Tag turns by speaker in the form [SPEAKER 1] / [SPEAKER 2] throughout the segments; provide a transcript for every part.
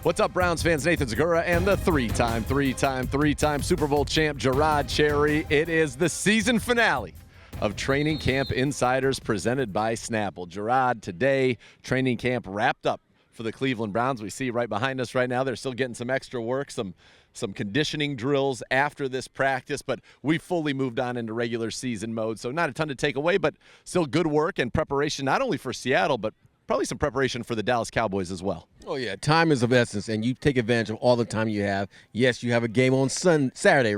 [SPEAKER 1] What's up, Browns fans? Nathan Zegura and the three-time Super Bowl champ, Gerard Cherry. It is the season finale of Training Camp Insiders presented by Snapple. Gerard, today, training camp wrapped up for the Cleveland Browns. We see right behind us right now, they're still getting some extra work, some conditioning drills after this practice, but we fully moved on into regular season mode. So not a ton to take away, but still good work and preparation, not only for Seattle, but probably some preparation for the Dallas Cowboys as well.
[SPEAKER 2] Oh, yeah. Time is of essence, and you take advantage of all the time you have. Yes, you have a game on Saturday,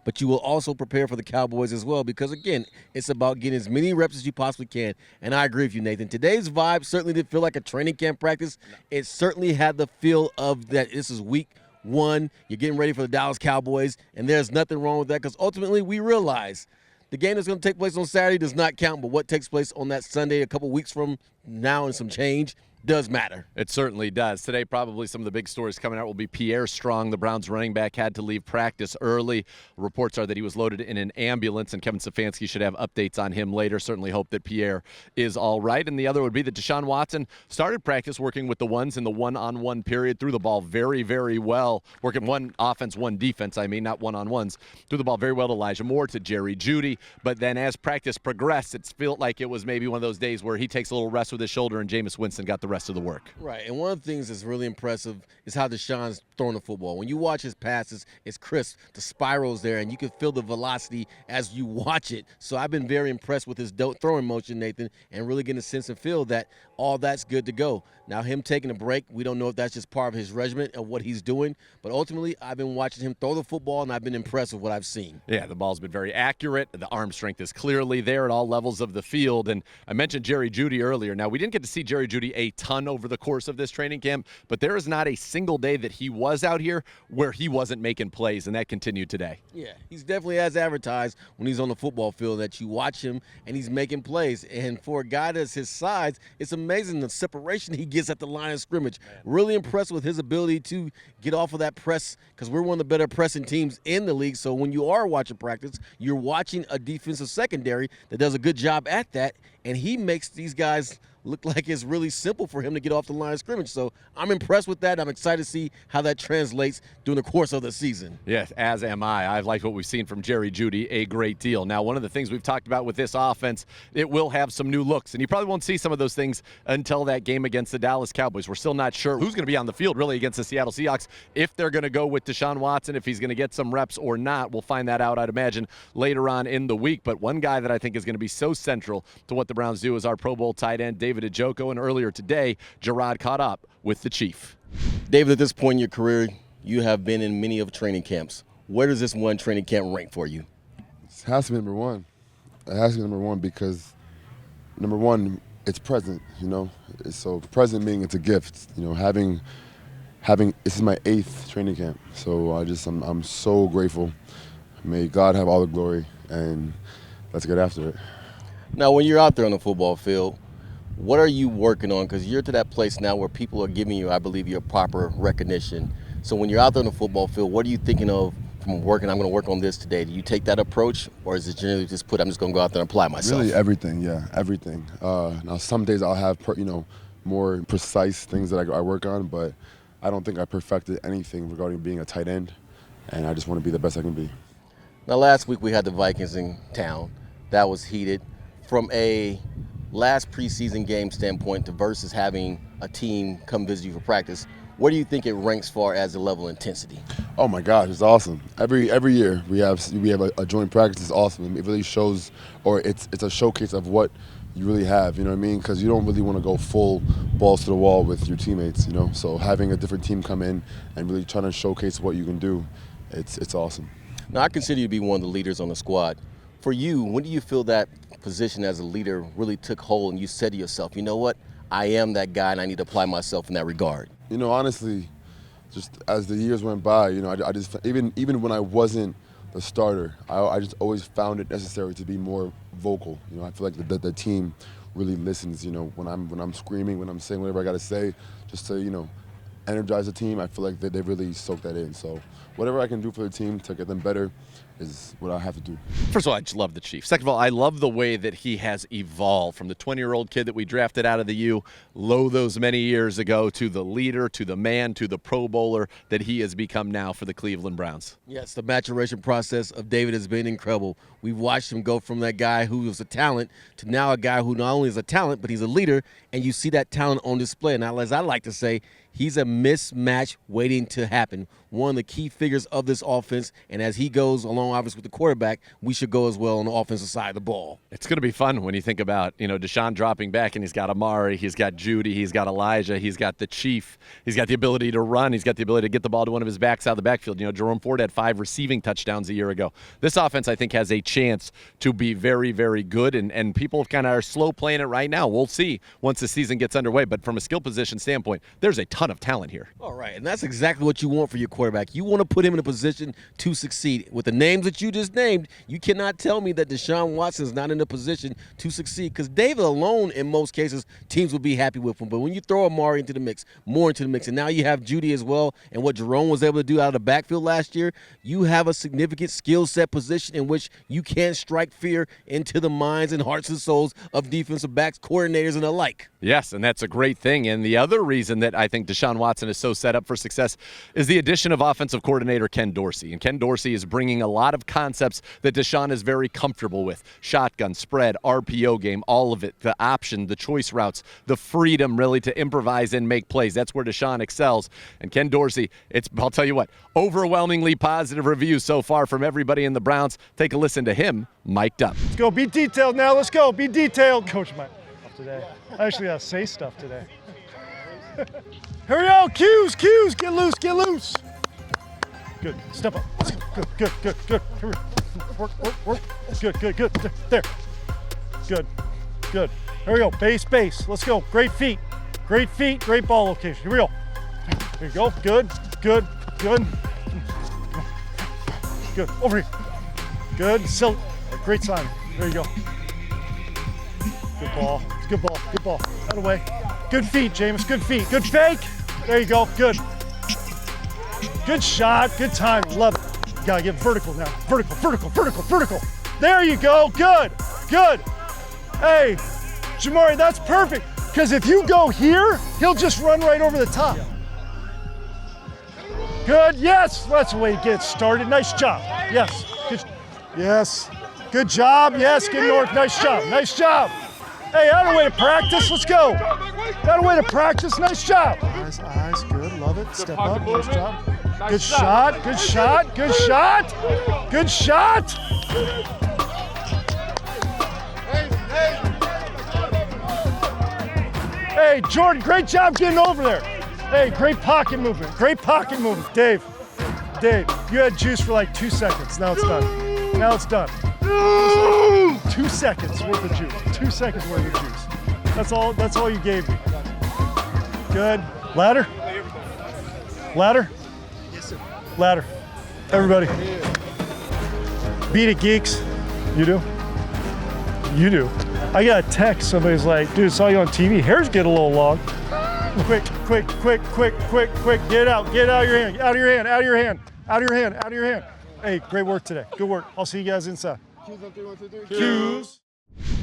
[SPEAKER 2] but you will also prepare for the Cowboys as well because, again, it's about getting as many reps as you possibly can. And I agree with you, Nathan. Today's vibe certainly didn't feel like a training camp practice. It certainly had the feel of that this is week one. You're getting ready for the Dallas Cowboys, and there's nothing wrong with that because ultimately we realize the game that's going to take place on Saturday does not count, but what takes place on that Sunday a couple weeks from now and some change does matter.
[SPEAKER 1] It certainly does. Today, probably some of the big stories coming out will be Pierre Strong, the Browns running back, had to leave practice early. Reports are that he was loaded in an ambulance, and Kevin Stefanski should have updates on him later. Certainly hope that Pierre is all right. And the other would be that Deshaun Watson started practice working with the ones in the one-on-one period, threw the ball very, very well, working one offense, one defense, not one-on-ones. Threw the ball very well to Elijah Moore, to Jerry Jeudy. But then as practice progressed, it felt like it was maybe one of those days where he takes a little rest with his shoulder, and Jameis Winston got the rest of the work.
[SPEAKER 2] Right, and one of the things that's really impressive is how Deshaun's throwing the football. When you watch his passes, it's crisp, the spirals there, and you can feel the velocity as you watch it. So I've been very impressed with his throwing motion, Nathan, and really getting a sense and feel that all that's good to go. Now, him taking a break, we don't know if that's just part of his regimen of what he's doing, but ultimately I've been watching him throw the football, and I've been impressed with what I've seen.
[SPEAKER 1] Yeah, the ball's been very accurate. The arm strength is clearly there at all levels of the field. And I mentioned Jerry Jeudy earlier. Now, we didn't get to see Jerry Jeudy a ton over the course of this training camp, but there is not a single day that he was out here where he wasn't making plays, and that continued today.
[SPEAKER 2] Yeah, he's definitely as advertised when he's on the football field that you watch him and he's making plays. And for a guy that's his size, it's amazing the separation he gets at the line of scrimmage. Really impressed with his ability to get off of that press because we're one of the better pressing teams in the league. So when you are watching practice, you're watching a defensive secondary that does a good job at that, and he makes these guys look like it's really simple for him to get off the line of scrimmage. So I'm impressed with that. I'm excited to see how that translates during the course of the season.
[SPEAKER 1] Yes, as am I. I've liked what we've seen from Jerry Jeudy a great deal. Now, one of the things we've talked about with this offense, it will have some new looks, and you probably won't see some of those things until that game against the Dallas Cowboys. We're still not sure who's going to be on the field really against the Seattle Seahawks, if they're going to go with Deshaun Watson, if he's going to get some reps or not. We'll find that out, I'd imagine, later on in the week. But one guy that I think is going to be so central to what the Browns do is our Pro Bowl tight end, David Njoku. And earlier today, Gerard caught up with the Chief.
[SPEAKER 2] David, at this point in your career, you have been in many of training camps. Where does this one training camp rank for you?
[SPEAKER 3] It has to be number one. It has to be number one because, number one, it's present, So present meaning it's a gift, having this is my 8th training camp. So I'm so grateful. May God have all the glory, and let's get after it.
[SPEAKER 2] Now, when you're out there on the football field, what are you working on? Because you're to that place now where people are giving you, I believe, your proper recognition. So when you're out there on the football field, what are you thinking of from working? I'm going to work on this today. Do you take that approach, or is it generally just I'm just going to go out there and apply myself?
[SPEAKER 3] Really everything, everything. Now, some days I'll have, more precise things that I work on, but I don't think I perfected anything regarding being a tight end, and I just want to be the best I can be.
[SPEAKER 2] Now, last week we had the Vikings in town. That was heated. From a last preseason game standpoint to versus having a team come visit you for practice, where do you think it ranks far as the level of intensity?
[SPEAKER 3] Oh my gosh, it's awesome. Every year we have a joint practice. It's awesome. It really shows, or it's a showcase of what you really have. You know what I mean? Because you don't really want to go full balls to the wall with your teammates. So having a different team come in and really trying to showcase what you can do, it's awesome.
[SPEAKER 2] Now, I consider you to be one of the leaders on the squad. For you, when do you feel that position as a leader really took hold and you said to yourself, you know what, I am that guy and I need to apply myself in that regard?
[SPEAKER 3] Honestly, just as the years went by, I just even when I wasn't the starter, I just always found it necessary to be more vocal. I feel like the team really listens. When I'm screaming, when I'm saying whatever I got to say, just to energize the team. I feel like they really soak that in. So whatever I can do for the team to get them better, is what I have to do.
[SPEAKER 1] First of all, I just love the Chief. Second of all, I love the way that he has evolved from the 20-year-old kid that we drafted out of the U, those many years ago, to the leader, to the man, to the Pro Bowler that he has become now for the Cleveland Browns.
[SPEAKER 2] Yes, the maturation process of David has been incredible. We've watched him go from that guy who was a talent to now a guy who not only is a talent, but he's a leader, and you see that talent on display. Now, as I like to say, he's a mismatch waiting to happen. One of the key figures of this offense, and as he goes along, obviously, with the quarterback, we should go as well on the offensive side of the ball.
[SPEAKER 1] It's going to be fun when you think about, Deshaun dropping back, and he's got Amari, he's got Judy, he's got Elijah, he's got the Chief, he's got the ability to run, he's got the ability to get the ball to one of his backs out of the backfield. Jerome Ford had 5 receiving touchdowns a year ago. This offense, I think, has a chance to be very, very good, and people kind of are slow playing it right now. We'll see once the season gets underway, but from a skill position standpoint, there's a ton of talent here.
[SPEAKER 2] All right, and that's exactly what you want for your quarterback. You want to put him in a position to succeed. With the names that you just named, you cannot tell me that Deshaun Watson is not in a position to succeed, because David alone, in most cases, teams will be happy with him. But when you throw Amari into the mix, more into the mix, and now you have Judy as well, and what Jerome was able to do out of the backfield last year, you have a significant skill set position in which you can strike fear into the minds and hearts and souls of defensive backs, coordinators, and the like.
[SPEAKER 1] Yes, and that's a great thing. And the other reason that I think Deshaun Watson is so set up for success is the addition of offensive coordinator Ken Dorsey. And Ken Dorsey is bringing a lot of concepts that Deshaun is very comfortable with. Shotgun, spread, RPO game, all of it. The option, the choice routes, the freedom really to improvise and make plays. That's where Deshaun excels. And Ken Dorsey, I'll tell you what, overwhelmingly positive reviews so far from everybody in the Browns. Take a listen to him, mic'd up.
[SPEAKER 4] Let's go, be detailed now, let's go, be detailed. Coach Mike, today. I actually gotta say stuff today. Here we go, cues, get loose, get loose. Good, step up, let's go, good. Here we go. Work. Good. There. Good. Here we go, base, let's go. Great feet, great ball location. Here we go. Here you go, good. Good, over here. Good, great sign. There you go. Good ball. Out of the way. Good feet, Jameis, good feet. Good fake. There you go, good. Good shot, good time, love it. You gotta get vertical now. Vertical. There you go, good. Hey, Jamari, that's perfect. Because if you go here, he'll just run right over the top. Good, yes, that's the way to get started. Nice job, yes. Good job, yes, get north, nice job. Hey, out of the way to practice, let's go. Out of the way to practice, nice job. Eyes, good, love it. Step up, nice job. Good shot. Hey, Jordan, great job getting over there. Hey, great pocket movement. Dave, you had juice for like 2 seconds. Now it's done. 2 seconds worth of juice. 2 seconds worth of juice. That's all you gave me. Good. Ladder. Yes, sir. Ladder. Everybody. Beat it, geeks. You do? I got a text. Somebody's like, dude, saw you on TV. Hairs get a little long. Quick. Get out of your hand. Hey, great work today. Good work. I'll see you guys inside. Cues.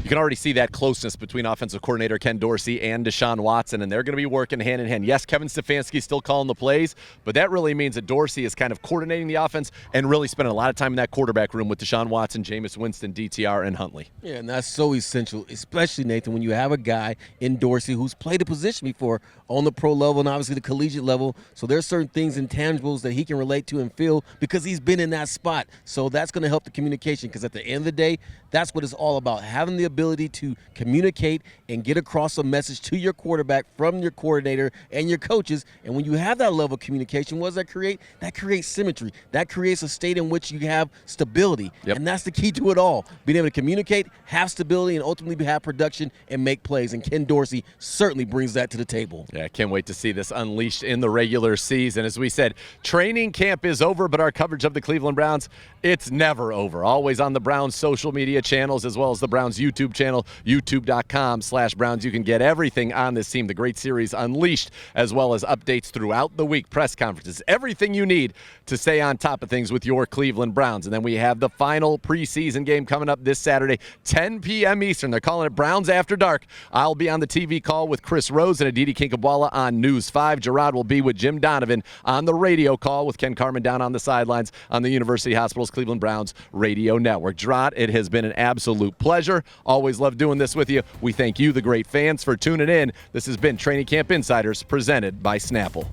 [SPEAKER 1] You can already see that closeness between offensive coordinator Ken Dorsey and Deshaun Watson, and they're going to be working hand in hand. Yes, Kevin Stefanski's still calling the plays, but that really means that Dorsey is kind of coordinating the offense and really spending a lot of time in that quarterback room with Deshaun Watson, Jameis Winston, DTR, and Huntley.
[SPEAKER 2] Yeah, and that's so essential, especially, Nathan, when you have a guy in Dorsey who's played a position before on the pro level and obviously the collegiate level. So there's certain things, intangibles that he can relate to and feel because he's been in that spot. So that's going to help the communication, because at the end of the day, that's what it's all about, having the ability to communicate and get across a message to your quarterback from your coordinator and your coaches. And when you have that level of communication, what does that create? That creates symmetry. That creates a state in which you have stability.
[SPEAKER 1] Yep.
[SPEAKER 2] And that's the key to it all. Being able to communicate, have stability, and ultimately have production and make plays. And Ken Dorsey certainly brings that to the table.
[SPEAKER 1] Yeah, I can't wait to see this unleashed in the regular season. As we said, training camp is over, but our coverage of the Cleveland Browns, it's never over. Always on the Browns social media channels as well as the Browns YouTube YouTube channel, youtube.com/Browns. You can get everything on this team, the great series Unleashed, as well as updates throughout the week, press conferences, everything you need to stay on top of things with your Cleveland Browns. And then we have the final preseason game coming up this Saturday, 10 p.m. Eastern. They're calling it Browns After Dark. I'll be on the TV call with Chris Rose and Aditi Kinkabwala on News 5. Gerard will be with Jim Donovan on the radio call with Ken Carman down on the sidelines on the University Hospitals Cleveland Browns radio network. Gerard, it has been an absolute pleasure. Always love doing this with you. We thank you, the great fans, for tuning in. This has been Training Camp Insiders presented by Snapple.